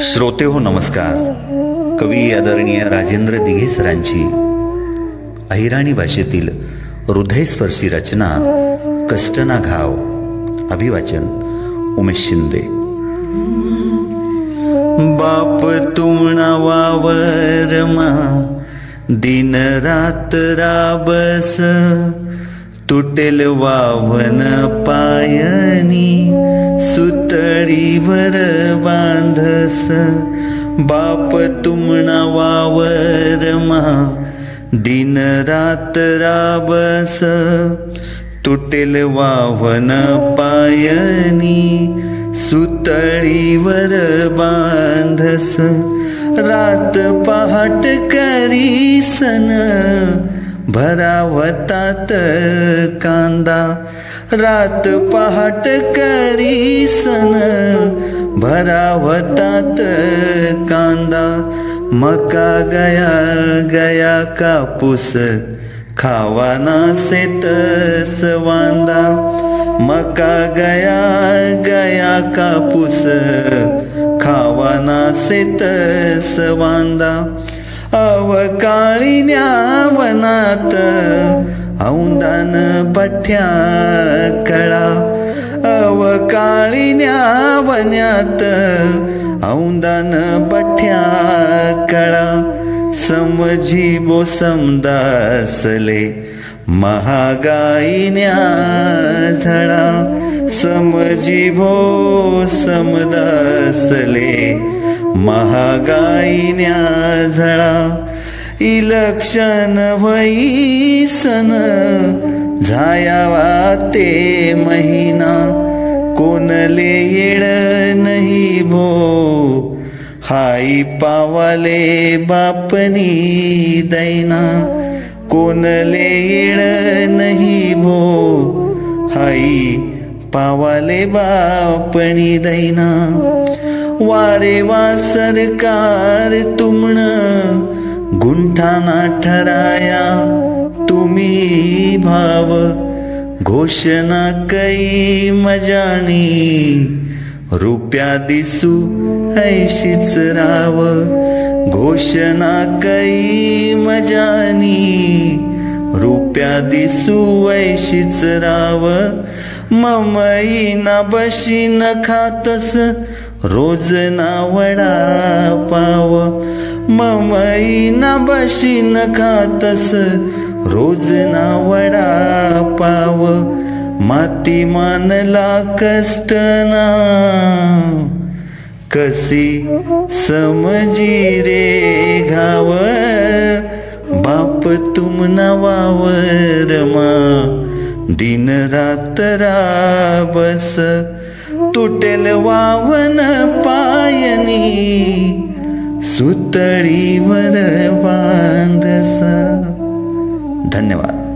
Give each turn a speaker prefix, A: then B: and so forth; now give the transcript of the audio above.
A: श्रोते हो नमस्कार. कवी आदरणीय राजेंद्र दिघे सरांची अहिराणी भाषेतील हृदयस्पर्शी रचना कष्ट ना घाव. अभिवाचन उमेश शिंदे. बाप तुमणा वावरमा दिन रात राबस, तुटेल वावन पायनी सुतळीवर बांधस. बाप तुमणा वावरमा दिन रात राबस, तुटेल वावन पायनी सुतळीवर बांधस. रात पहाट करी सन भरावतात कांदा. रात पहाट करी सन भरावतात कांदा. मका गया गया कापूस खावाना शेतस वांदा. मका गया गया कापूस खावाना शेतस वांदा. अवकाळीन्या वनात औंदान पठ्या कळा. अवकाळीन्या वनात औंदान पठ्या कळा. समजीबो समदासले महागाईन्या झळा. समजीबो समदासले महागाईन्या झळा. इलक्षण होई सन झायावा ते महिना. कोणले येळ नाही भो हाई पावाले बापनी दैना. कोणले येळ नाही भो हाई पावाले बापनी दैना. वारे वा सरकार तुमण गुंठाना ठराया. तुम्ही भाव घोषणा कै मजानी. रुपया दिसू ऐशीच राव. घोषणा कै मजानी. रुपया दिसू ऐशीच राव. ममई ना बशी न खातस रोज ना वडा पाव. ममई ना बशी न खातस रोज ना वडा पाव. माती मानला कष्ट ना कसी समजी रे घाव. बाप तुमना वावरमा दिन रात राबस, तुटेल वावन पायनी सुतळीवर बांधस. धन्यवाद.